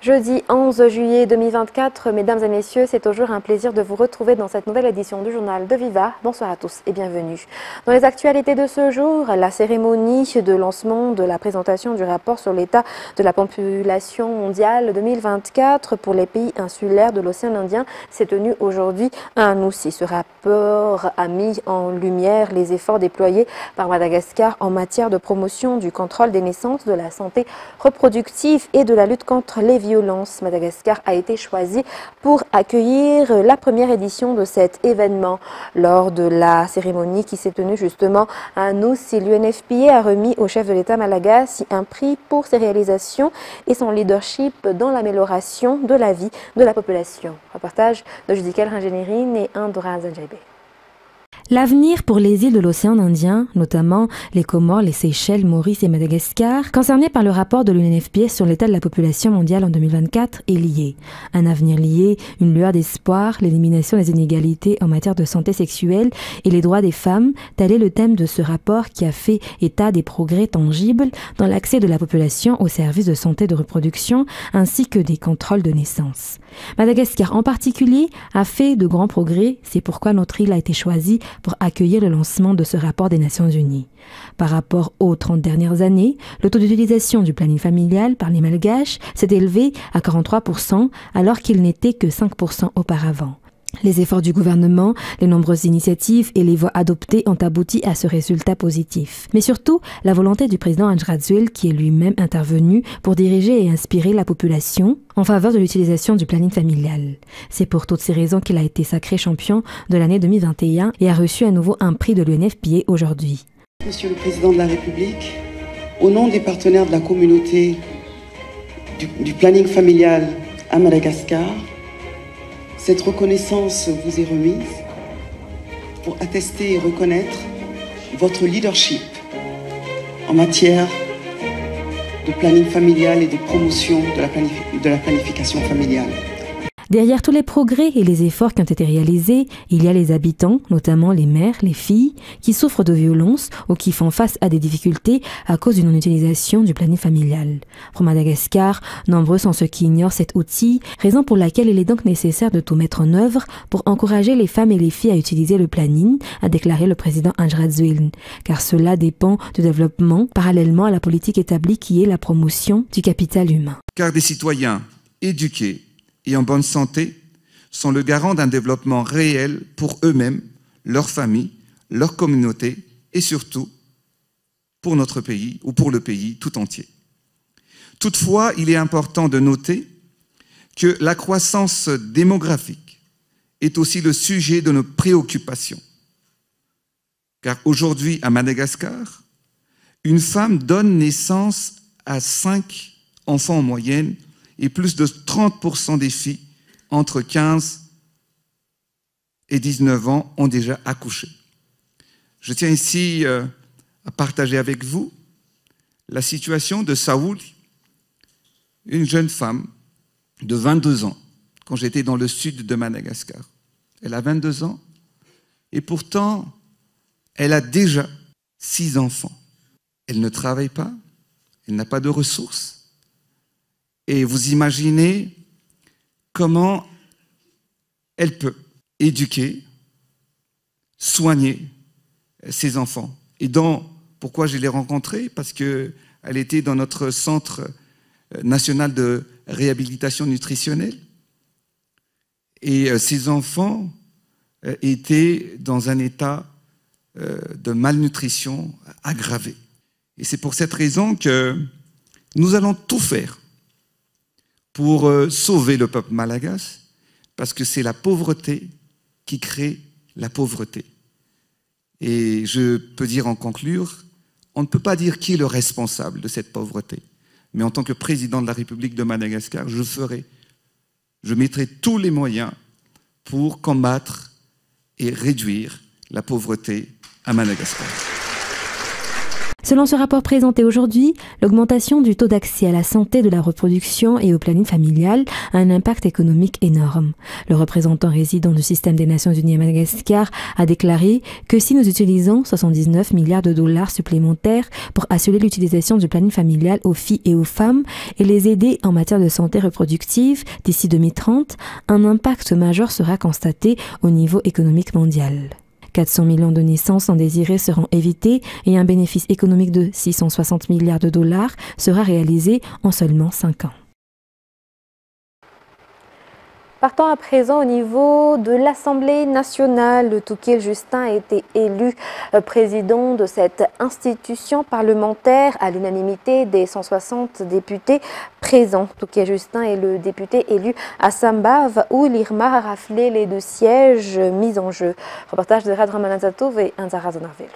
Jeudi 11 juillet 2024, mesdames et messieurs, c'est toujours un plaisir de vous retrouver dans cette nouvelle édition du journal de Viva. Bonsoir à tous et bienvenue. Dans les actualités de ce jour, la cérémonie de lancement de la présentation du rapport sur l'état de la population mondiale 2024 pour les pays insulaires de l'océan Indien s'est tenue aujourd'hui à Anoussi. Ce rapport a mis en lumière les efforts déployés par Madagascar en matière de promotion du contrôle des naissances, de la santé reproductive et de la lutte contre les violences. Madagascar a été choisi pour accueillir la première édition de cet événement. Lors de la cérémonie qui s'est tenue justement à Anoussi, l'UNFPA a remis au chef de l'État malagasy un prix pour ses réalisations et son leadership dans l'amélioration de la vie de la population. Reportage de Judikel Ringenérine et Indora Zanjaibé. L'avenir pour les îles de l'océan Indien, notamment les Comores, les Seychelles, Maurice et Madagascar, concernés par le rapport de l'UNFPA sur l'état de la population mondiale en 2024, est lié. Un avenir lié, une lueur d'espoir, l'élimination des inégalités en matière de santé sexuelle et les droits des femmes, tel est le thème de ce rapport qui a fait état des progrès tangibles dans l'accès de la population aux services de santé de reproduction ainsi que des contrôles de naissance. Madagascar en particulier a fait de grands progrès, c'est pourquoi notre île a été choisie pour accueillir le lancement de ce rapport des Nations Unies. Par rapport aux 30 dernières années, le taux d'utilisation du planning familial par les Malgaches s'est élevé à 43% alors qu'il n'était que 5% auparavant. Les efforts du gouvernement, les nombreuses initiatives et les voies adoptées ont abouti à ce résultat positif. Mais surtout, la volonté du président Andrzej qui est lui-même intervenu pour diriger et inspirer la population en faveur de l'utilisation du planning familial. C'est pour toutes ces raisons qu'il a été sacré champion de l'année 2021 et a reçu à nouveau un prix de l'UNFPA aujourd'hui. Monsieur le Président de la République, au nom des partenaires de la communauté du planning familial à Madagascar, cette reconnaissance vous est remise pour attester et reconnaître votre leadership en matière de planning familial et de promotion de la planification familiale. Derrière tous les progrès et les efforts qui ont été réalisés, il y a les habitants, notamment les mères, les filles, qui souffrent de violences ou qui font face à des difficultés à cause d'une non-utilisation du planning familial. Pour Madagascar, nombreux sont ceux qui ignorent cet outil, raison pour laquelle il est donc nécessaire de tout mettre en œuvre pour encourager les femmes et les filles à utiliser le planning, a déclaré le président Andrzej, car cela dépend du développement parallèlement à la politique établie qui est la promotion du capital humain. Car des citoyens éduqués et en bonne santé sont le garant d'un développement réel pour eux-mêmes, leur famille, leur communauté et surtout pour notre pays ou pour le pays tout entier. Toutefois, il est important de noter que la croissance démographique est aussi le sujet de nos préoccupations. Car aujourd'hui, à Madagascar, une femme donne naissance à 5 enfants en moyenne et plus de 30% des filles entre 15 et 19 ans ont déjà accouché. Je tiens ici à partager avec vous la situation de Saoul, une jeune femme de 22 ans, quand j'étais dans le sud de Madagascar. Elle a 22 ans et pourtant, elle a déjà 6 enfants. Elle ne travaille pas, elle n'a pas de ressources. Et vous imaginez comment elle peut éduquer, soigner ses enfants. Et pourquoi je l'ai rencontrée? Parce qu'elle était dans notre centre national de réhabilitation nutritionnelle. Et ses enfants étaient dans un état de malnutrition aggravé. Et c'est pour cette raison que nous allons tout faire pour sauver le peuple malagasy, parce que c'est la pauvreté qui crée la pauvreté. Et je peux dire en conclure, on ne peut pas dire qui est le responsable de cette pauvreté. Mais en tant que président de la République de Madagascar, je mettrai tous les moyens pour combattre et réduire la pauvreté à Madagascar. Selon ce rapport présenté aujourd'hui, l'augmentation du taux d'accès à la santé de la reproduction et au planning familial a un impact économique énorme. Le représentant résident du système des Nations Unies à Madagascar a déclaré que si nous utilisons 79 milliards de dollars supplémentaires pour assurer l'utilisation du planning familial aux filles et aux femmes et les aider en matière de santé reproductive d'ici 2030, un impact majeur sera constaté au niveau économique mondial. 400 millions de naissances non désirées seront évitées et un bénéfice économique de 660 milliards de dollars sera réalisé en seulement 5 ans. Partons à présent au niveau de l'Assemblée nationale. Touquil Justin a été élu président de cette institution parlementaire à l'unanimité des 160 députés présents. Touquil Justin est le député élu à Sambave où l'IRMA a raflé les 2 sièges mis en jeu. Reportage de Radra Manazatov et Anzara Zonarvelo.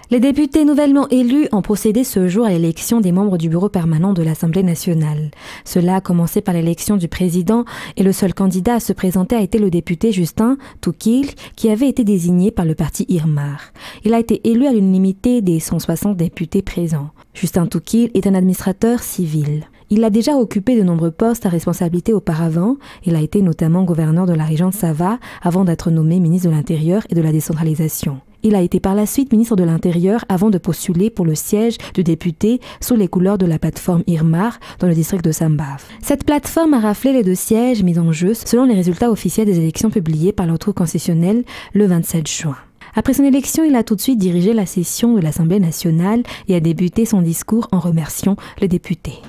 Les députés nouvellement élus ont procédé ce jour à l'élection des membres du bureau permanent de l'Assemblée nationale. Cela a commencé par l'élection du président et le seul candidat à se présenter a été le député Justin Touquil qui avait été désigné par le parti IRMAR. Il a été élu à l'unanimité des 160 députés présents. Justin Touquil est un administrateur civil. Il a déjà occupé de nombreux postes à responsabilité auparavant. Il a été notamment gouverneur de la région de Sava avant d'être nommé ministre de l'Intérieur et de la décentralisation. Il a été par la suite ministre de l'Intérieur avant de postuler pour le siège de député sous les couleurs de la plateforme IRMAR dans le district de Sambave. Cette plateforme a raflé les 2 sièges mis en jeu selon les résultats officiels des élections publiées par l'autorité constitutionnelle le 27 juin. Après son élection, il a tout de suite dirigé la session de l'Assemblée nationale et a débuté son discours en remerciant les députés.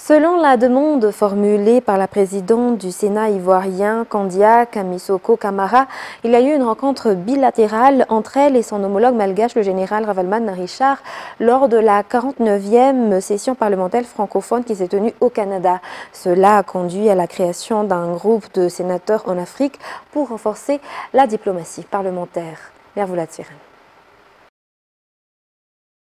Selon la demande formulée par la présidente du Sénat ivoirien, Kandia Kamisoko Kamara, il y a eu une rencontre bilatérale entre elle et son homologue malgache, le général Ravaloman Richard, lors de la 49e session parlementaire francophone qui s'est tenue au Canada. Cela a conduit à la création d'un groupe de sénateurs en Afrique pour renforcer la diplomatie parlementaire. Mervoula Tsiren.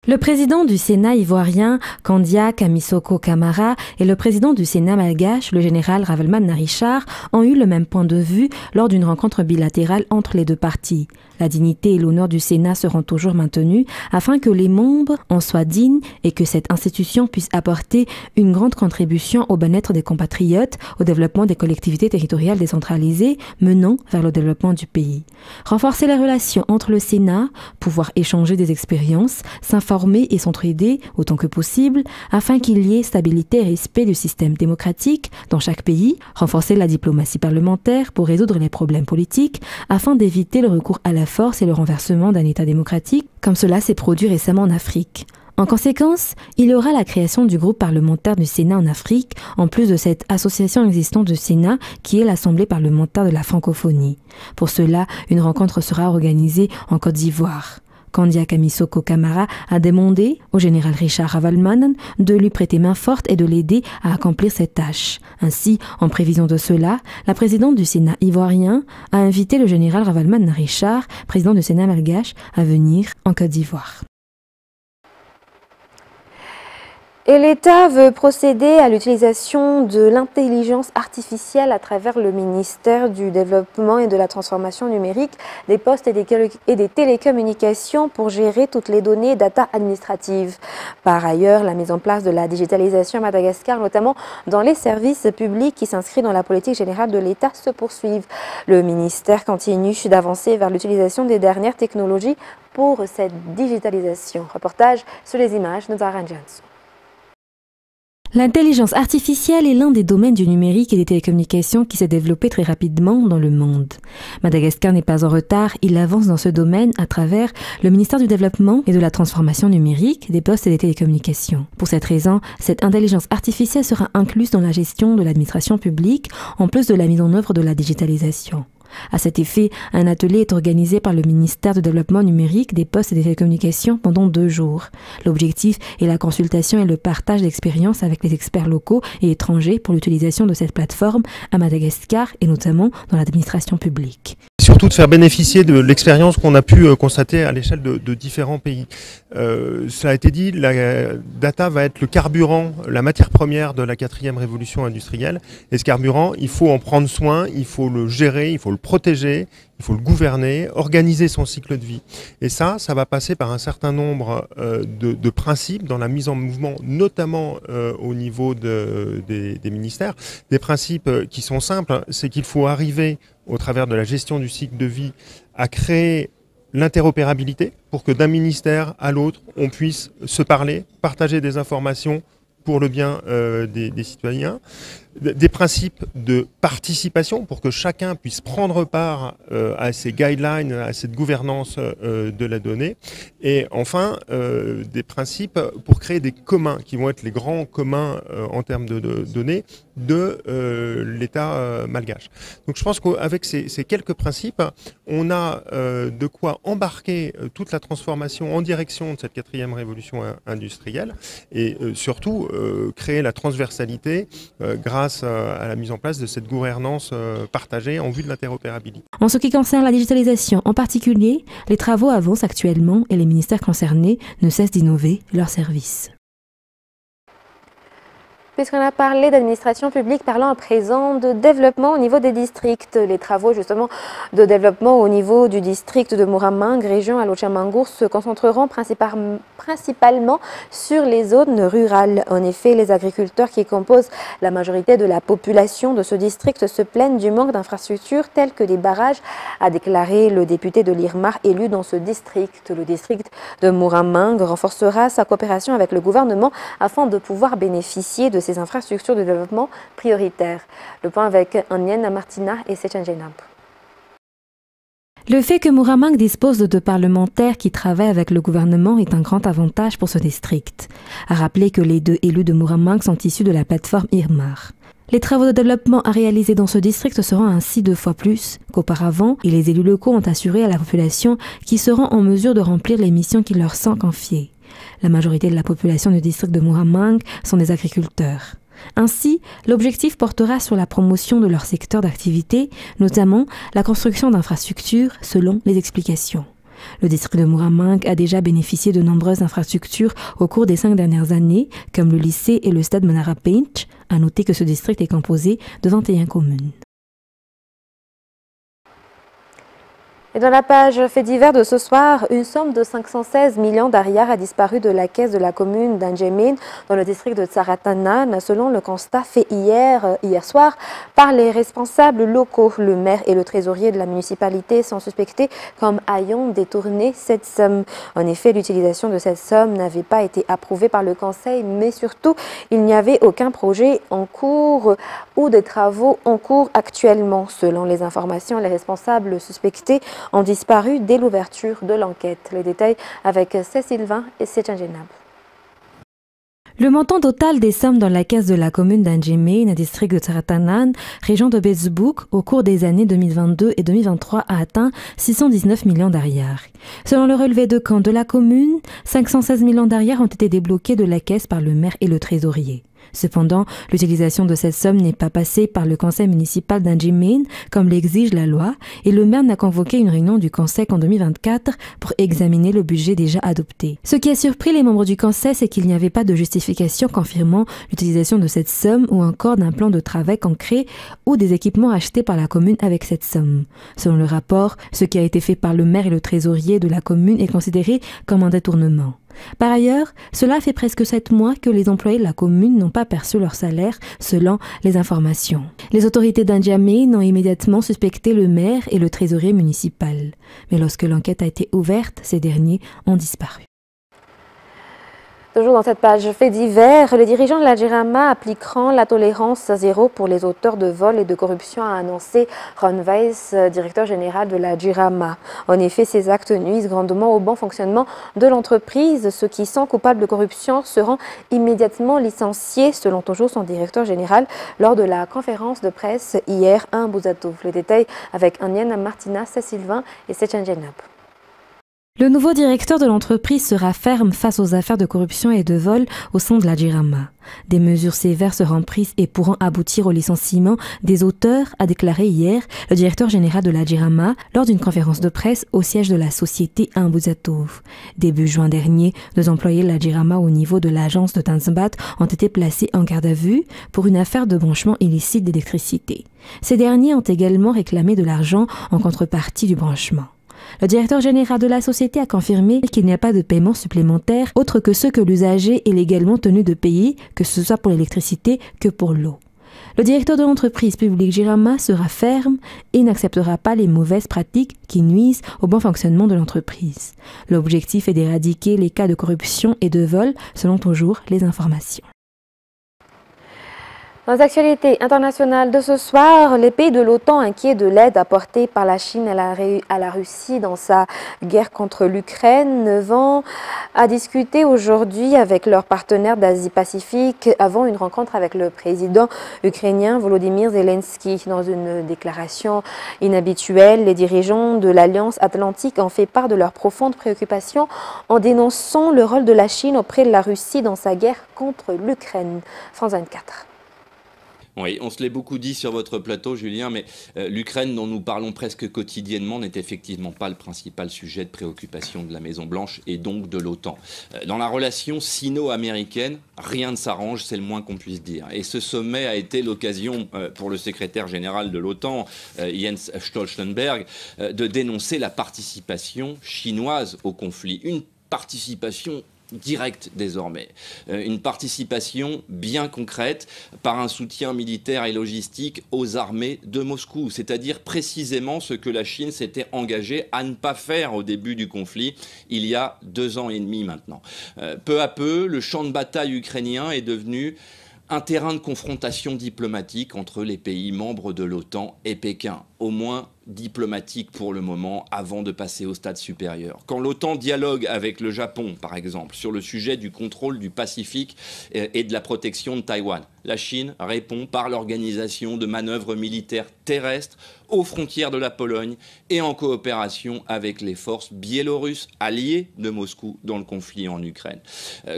Le président du Sénat ivoirien, Kandia Kamisoko Kamara, et le président du Sénat malgache, le général Ravaloman Richard, ont eu le même point de vue lors d'une rencontre bilatérale entre les 2 parties. La dignité et l'honneur du Sénat seront toujours maintenus afin que les membres en soient dignes et que cette institution puisse apporter une grande contribution au bien-être des compatriotes, au développement des collectivités territoriales décentralisées menant vers le développement du pays. Renforcer les relations entre le Sénat, pouvoir échanger des expériences, s'informer et s'entraider autant que possible afin qu'il y ait stabilité et respect du système démocratique dans chaque pays, renforcer la diplomatie parlementaire pour résoudre les problèmes politiques afin d'éviter le recours à la force et le renversement d'un État démocratique, comme cela s'est produit récemment en Afrique. En conséquence, il y aura la création du groupe parlementaire du Sénat en Afrique, en plus de cette association existante du Sénat qui est l'Assemblée parlementaire de la francophonie. Pour cela, une rencontre sera organisée en Côte d'Ivoire. Kandia Kamisoko Kamara a demandé au général Richard Ravaloman de lui prêter main forte et de l'aider à accomplir cette tâche. Ainsi, en prévision de cela, la présidente du Sénat ivoirien a invité le général Ravaloman Richard, président du Sénat malgache, à venir en Côte d'Ivoire. Et l'État veut procéder à l'utilisation de l'intelligence artificielle à travers le ministère du Développement et de la Transformation numérique, des postes et des télécommunications pour gérer toutes les données et data administratives. Par ailleurs, la mise en place de la digitalisation à Madagascar, notamment dans les services publics qui s'inscrit dans la politique générale de l'État, se poursuivent. Le ministère continue d'avancer vers l'utilisation des dernières technologies pour cette digitalisation. Reportage sur les images de Zara Jansu. L'intelligence artificielle est l'un des domaines du numérique et des télécommunications qui s'est développé très rapidement dans le monde. Madagascar n'est pas en retard, il avance dans ce domaine à travers le ministère du Développement et de la Transformation numérique, des postes et des télécommunications. Pour cette raison, cette intelligence artificielle sera incluse dans la gestion de l'administration publique, en plus de la mise en œuvre de la digitalisation. À cet effet, un atelier est organisé par le ministère du Développement numérique, des postes et des télécommunications pendant 2 jours. L'objectif est la consultation et le partage d'expériences avec les experts locaux et étrangers pour l'utilisation de cette plateforme à Madagascar et notamment dans l'administration publique. Surtout de faire bénéficier de l'expérience qu'on a pu constater à l'échelle de différents pays. Cela a été dit, la data va être le carburant, la matière première de la 4e révolution industrielle. Et ce carburant, il faut en prendre soin, il faut le gérer, il faut le protéger, il faut le gouverner, organiser son cycle de vie. Et ça va passer par un certain nombre de principes dans la mise en mouvement, notamment au niveau des ministères. Des principes qui sont simples, c'est qu'il faut arriver, au travers de la gestion du cycle de vie, à créer l'interopérabilité pour que d'un ministère à l'autre, on puisse se parler, partager des informations pour le bien des citoyens, des principes de participation pour que chacun puisse prendre part à ces guidelines, à cette gouvernance de la donnée, et enfin des principes pour créer des communs qui vont être les grands communs en termes de données de l'État malgache. Donc je pense qu'avec ces quelques principes, on a de quoi embarquer toute la transformation en direction de cette 4e révolution industrielle et surtout créer la transversalité grâce à la mise en place de cette gouvernance partagée en vue de l'interopérabilité. En ce qui concerne la digitalisation en particulier, les travaux avancent actuellement et les ministères concernés ne cessent d'innover leurs services. Puisqu'on a parlé d'administration publique, parlons à présent de développement au niveau des districts. Les travaux justement de développement au niveau du district de Muramang, région Alochamangour, se concentreront principalement sur les zones rurales. En effet, les agriculteurs qui composent la majorité de la population de ce district se plaignent du manque d'infrastructures telles que des barrages, a déclaré le député de l'Irmar élu dans ce district. Le district de Muramang renforcera sa coopération avec le gouvernement afin de pouvoir bénéficier de ces infrastructures de développement prioritaires. Le point avec Anienne Martina et Sechan Jenab. Le fait que Muramang dispose de 2 parlementaires qui travaillent avec le gouvernement est un grand avantage pour ce district. A rappeler que les 2 élus de Muramang sont issus de la plateforme Irmar. Les travaux de développement à réaliser dans ce district seront ainsi 2 fois plus qu'auparavant et les élus locaux ont assuré à la population qu'ils seront en mesure de remplir les missions qui leur sont confiées. La majorité de la population du district de Muramang sont des agriculteurs. Ainsi, l'objectif portera sur la promotion de leur secteur d'activité, notamment la construction d'infrastructures selon les explications. Le district de Muramang a déjà bénéficié de nombreuses infrastructures au cours des 5 dernières années, comme le lycée et le stade Manara Pinch. À noter que ce district est composé de 21 communes. Et dans la page fait divers de ce soir, une somme de 516 millions d'ariars a disparu de la caisse de la commune d'Anjemin dans le district de Tsaratanan, selon le constat fait hier soir par les responsables locaux. Le maire et le trésorier de la municipalité sont suspectés comme ayant détourné cette somme. En effet, l'utilisation de cette somme n'avait pas été approuvée par le conseil, mais surtout, il n'y avait aucun projet en cours ou des travaux en cours actuellement. Selon les informations, les responsables suspectés ont disparu dès l'ouverture de l'enquête. Les détails avec Cécile Vin et Sechan Jenab. Le montant total des sommes dans la caisse de la commune d'Anjemin, district de Tsaratanan, région de Bezbuk, au cours des années 2022 et 2023 a atteint 619 millions d'ariars. Selon le relevé de compte de la commune, 516 millions d'ariars ont été débloqués de la caisse par le maire et le trésorier. Cependant, l'utilisation de cette somme n'est pas passée par le conseil municipal d'Anjemin, comme l'exige la loi, et le maire n'a convoqué une réunion du conseil qu'en 2024 pour examiner le budget déjà adopté. Ce qui a surpris les membres du conseil, c'est qu'il n'y avait pas de justification confirmant l'utilisation de cette somme ou encore d'un plan de travail concret ou des équipements achetés par la commune avec cette somme. Selon le rapport, ce qui a été fait par le maire et le trésorier de la commune est considéré comme un détournement. Par ailleurs, cela fait presque 7 mois que les employés de la commune n'ont pas perçu leur salaire selon les informations. Les autorités d'Anjemin ont immédiatement suspecté le maire et le trésorier municipal. Mais lorsque l'enquête a été ouverte, ces derniers ont disparu. Toujours dans cette page fait divers, les dirigeants de la Jirama appliqueront la tolérance zéro pour les auteurs de vol et de corruption, a annoncé Ron Weiss, directeur général de la Jirama. En effet, ces actes nuisent grandement au bon fonctionnement de l'entreprise. Ceux qui sont coupables de corruption seront immédiatement licenciés, selon toujours son directeur général, lors de la conférence de presse hier à Mbuzatouf. Les détails avec Anienne Martina, Cécile Vin et Sechan Jenab. Le nouveau directeur de l'entreprise sera ferme face aux affaires de corruption et de vol au sein de la Jirama. Des mesures sévères seront prises et pourront aboutir au licenciement des auteurs, a déclaré hier le directeur général de la Jirama lors d'une conférence de presse au siège de la société à Mbuzatov. Début juin dernier, 2 employés de la Jirama au niveau de l'agence de Tanzbat ont été placés en garde à vue pour une affaire de branchement illicite d'électricité. Ces derniers ont également réclamé de l'argent en contrepartie du branchement. Le directeur général de la société a confirmé qu'il n'y a pas de paiement supplémentaire autre que ceux que l'usager est légalement tenu de payer, que ce soit pour l'électricité que pour l'eau. Le directeur de l'entreprise publique Jirama sera ferme et n'acceptera pas les mauvaises pratiques qui nuisent au bon fonctionnement de l'entreprise. L'objectif est d'éradiquer les cas de corruption et de vol, selon toujours les informations. Dans les actualités internationales de ce soir, les pays de l'OTAN inquiets de l'aide apportée par la Chine à la Russie dans sa guerre contre l'Ukraine vont à discuter aujourd'hui avec leurs partenaires d'Asie-Pacifique avant une rencontre avec le président ukrainien Volodymyr Zelensky. Dans une déclaration inhabituelle, les dirigeants de l'Alliance Atlantique ont fait part de leurs profondes préoccupations en dénonçant le rôle de la Chine auprès de la Russie dans sa guerre contre l'Ukraine. France 24. Oui, on se l'est beaucoup dit sur votre plateau, Julien, mais l'Ukraine dont nous parlons presque quotidiennement n'est effectivement pas le principal sujet de préoccupation de la Maison-Blanche et donc de l'OTAN. Dans la relation sino-américaine, rien ne s'arrange, c'est le moins qu'on puisse dire. Et ce sommet a été l'occasion pour le secrétaire général de l'OTAN, Jens Stoltenberg, de dénoncer la participation chinoise au conflit. Une participation directe désormais, une participation bien concrète par un soutien militaire et logistique aux armées de Moscou, c'est-à-dire précisément ce que la Chine s'était engagée à ne pas faire au début du conflit, il y a 2 ans et demi maintenant. Peu à peu, le champ de bataille ukrainien est devenu un terrain de confrontation diplomatique entre les pays membres de l'OTAN et Pékin, au moins diplomatique pour le moment, avant de passer au stade supérieur. Quand l'OTAN dialogue avec le Japon, par exemple, sur le sujet du contrôle du Pacifique et de la protection de Taïwan, la Chine répond par l'organisation de manœuvres militaires terrestres aux frontières de la Pologne et en coopération avec les forces biélorusses alliées de Moscou dans le conflit en Ukraine.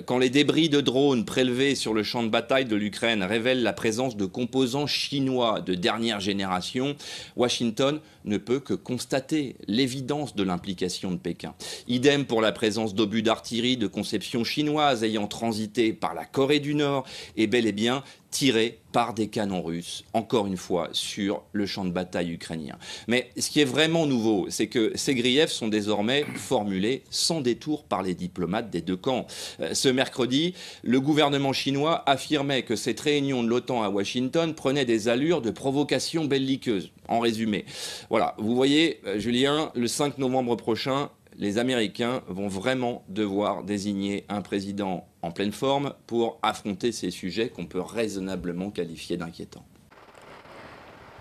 Quand les débris de drones prélevés sur le champ de bataille de l'Ukraine révèlent la présence de composants chinois de dernière génération, Washington ne peut que constater l'évidence de l'implication de Pékin. Idem pour la présence d'obus d'artillerie de conception chinoise ayant transité par la Corée du Nord et bel et bien tirés par des canons russes, encore une fois, sur le champ de bataille ukrainien. Mais ce qui est vraiment nouveau, c'est que ces griefs sont désormais formulés sans détour par les diplomates des 2 camps. Ce mercredi, le gouvernement chinois affirmait que cette réunion de l'OTAN à Washington prenait des allures de provocation belliqueuse. En résumé, voilà, vous voyez, Julien, le 5 novembre prochain, les Américains vont vraiment devoir désigner un président en pleine forme pour affronter ces sujets qu'on peut raisonnablement qualifier d'inquiétants.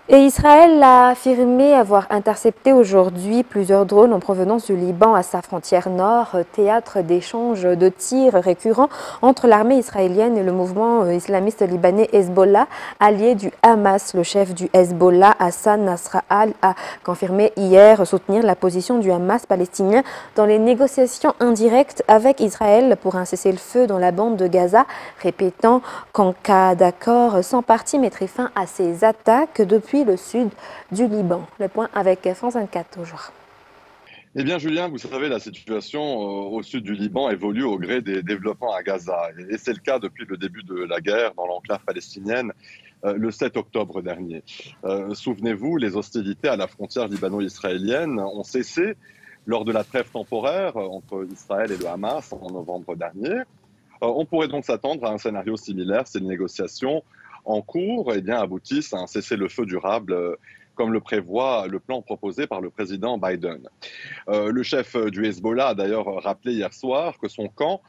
Et Israël a affirmé avoir intercepté aujourd'hui plusieurs drones en provenance du Liban à sa frontière nord, théâtre d'échanges de tirs récurrents entre l'armée israélienne et le mouvement islamiste libanais Hezbollah, allié du Hamas. Le chef du Hezbollah, Hassan Nasrallah, a confirmé hier soutenir la position du Hamas palestinien dans les négociations indirectes avec Israël pour un cessez-le-feu dans la bande de Gaza, répétant qu'en cas d'accord sans partie mettrait fin à ces attaques depuis le sud du Liban. Le point avec France 24 toujours. Eh bien, Julien, vous savez, la situation au sud du Liban évolue au gré des développements à Gaza. Et c'est le cas depuis le début de la guerre dans l'enclave palestinienne le 7 octobre dernier. Souvenez-vous, les hostilités à la frontière libano-israélienne ont cessé lors de la trêve temporaire entre Israël et le Hamas en novembre dernier. On pourrait donc s'attendre à un scénario similaire si les négociations en cours aboutissent à un cessez-le-feu durable, comme le prévoit le plan proposé par le président Biden. Le chef du Hezbollah a d'ailleurs rappelé hier soir que son camp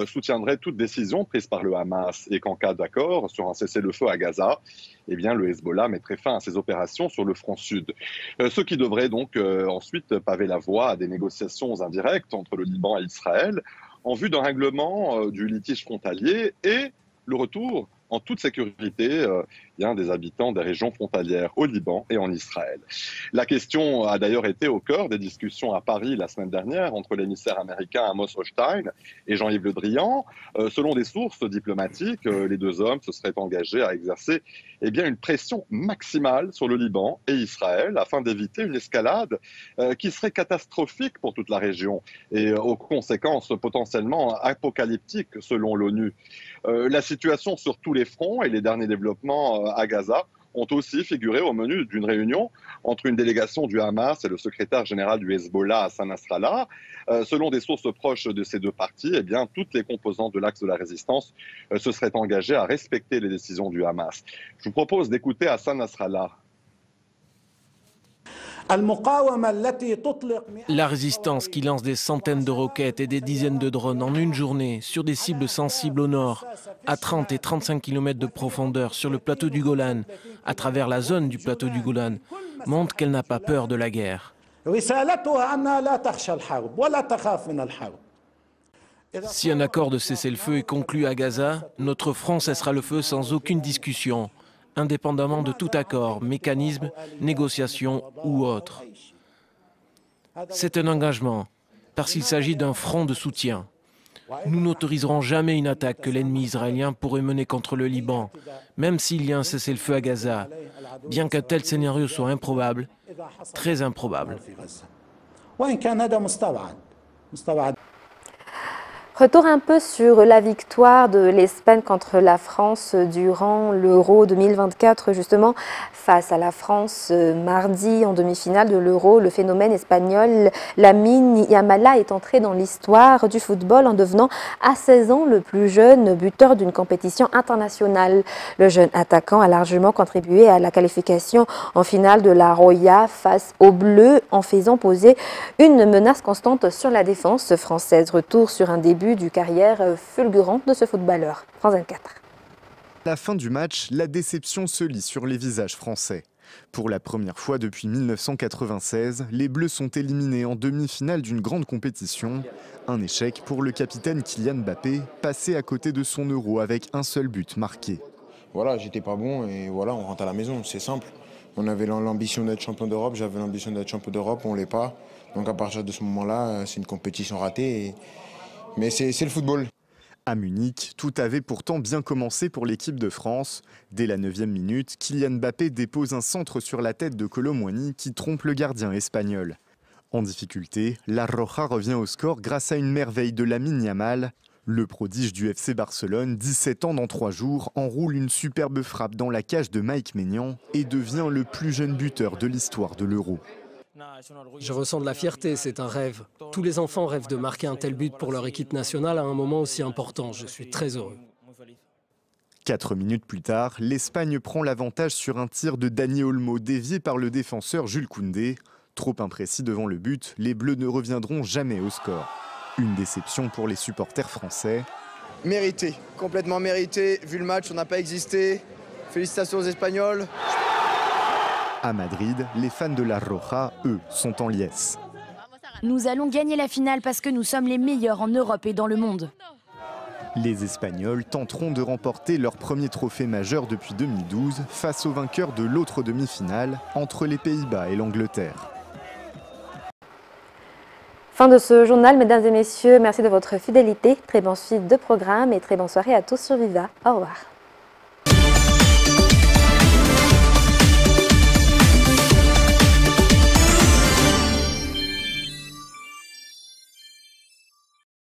soutiendrait toute décision prise par le Hamas et qu'en cas d'accord sur un cessez-le-feu à Gaza, le Hezbollah mettrait fin à ses opérations sur le front sud. Ce qui devrait donc ensuite paver la voie à des négociations indirectes entre le Liban et Israël en vue d'un règlement du litige frontalier et le retour en toute sécurité des habitants des régions frontalières au Liban et en Israël. La question a d'ailleurs été au cœur des discussions à Paris la semaine dernière entre l'émissaire américain Amos Hochstein et Jean-Yves Le Drian. Selon des sources diplomatiques, les deux hommes se seraient engagés à exercer une pression maximale sur le Liban et Israël afin d'éviter une escalade qui serait catastrophique pour toute la région et aux conséquences potentiellement apocalyptiques selon l'ONU. La situation sur tous les fronts et les derniers développements à Gaza ont aussi figuré au menu d'une réunion entre une délégation du Hamas et le secrétaire général du Hezbollah, Hassan Nasrallah. Selon des sources proches de ces deux parties, toutes les composantes de l'axe de la résistance se seraient engagées à respecter les décisions du Hamas. Je vous propose d'écouter Hassan Nasrallah. La résistance qui lance des centaines de roquettes et des dizaines de drones en une journée sur des cibles sensibles au nord, à 30 et 35 km de profondeur sur le plateau du Golan, à travers la zone du plateau du Golan, montre qu'elle n'a pas peur de la guerre. Si un accord de cessez-le-feu est conclu à Gaza, notre front cessera le feu sans aucune discussion, indépendamment de tout accord, mécanisme, négociation ou autre. C'est un engagement, parce qu'il s'agit d'un front de soutien. Nous n'autoriserons jamais une attaque que l'ennemi israélien pourrait mener contre le Liban, même s'il y a un cessez-le-feu à Gaza, bien qu'un tel scénario soit improbable, très improbable. Retour un peu sur la victoire de l'Espagne contre la France durant l'Euro 2024, justement, face à la France mardi en demi-finale de l'Euro. Le phénomène espagnol Lamine Yamal est entré dans l'histoire du football en devenant à 16 ans le plus jeune buteur d'une compétition internationale. Le jeune attaquant a largement contribué à la qualification en finale de la Roya face aux Bleus en faisant poser une menace constante sur la défense française. Retour sur un début du carrière fulgurante de ce footballeur. France 24. À la fin du match, la déception se lit sur les visages français. Pour la première fois depuis 1996, les Bleus sont éliminés en demi-finale d'une grande compétition. Un échec pour le capitaine Kylian Mbappé, passé à côté de son Euro avec un seul but marqué. Voilà, j'étais pas bon et voilà, on rentre à la maison, c'est simple. On avait l'ambition d'être champion d'Europe, j'avais l'ambition d'être champion d'Europe, on l'est pas. Donc à partir de ce moment-là, c'est une compétition ratée. Mais c'est le football. À Munich, tout avait pourtant bien commencé pour l'équipe de France. Dès la 9e minute, Kylian Mbappé dépose un centre sur la tête de Kolo Muani qui trompe le gardien espagnol. En difficulté, la Roja revient au score grâce à une merveille de Lamine Yamal. Le prodige du FC Barcelone, 17 ans dans 3 jours, enroule une superbe frappe dans la cage de Mike Maignan et devient le plus jeune buteur de l'histoire de l'Euro. Je ressens de la fierté, c'est un rêve. Tous les enfants rêvent de marquer un tel but pour leur équipe nationale à un moment aussi important. Je suis très heureux. 4 minutes plus tard, l'Espagne prend l'avantage sur un tir de Dani Olmo dévié par le défenseur Jules Koundé. Trop imprécis devant le but, les Bleus ne reviendront jamais au score. Une déception pour les supporters français. Mérité, complètement mérité. Vu le match, on n'a pas existé. Félicitations aux Espagnols. À Madrid, les fans de la Roja, eux, sont en liesse. Nous allons gagner la finale parce que nous sommes les meilleurs en Europe et dans le monde. Les Espagnols tenteront de remporter leur premier trophée majeur depuis 2012 face au vainqueur de l'autre demi-finale entre les Pays-Bas et l'Angleterre. Fin de ce journal, mesdames et messieurs. Merci de votre fidélité. Très bonne suite de programme et très bonne soirée à tous sur Viva. Au revoir.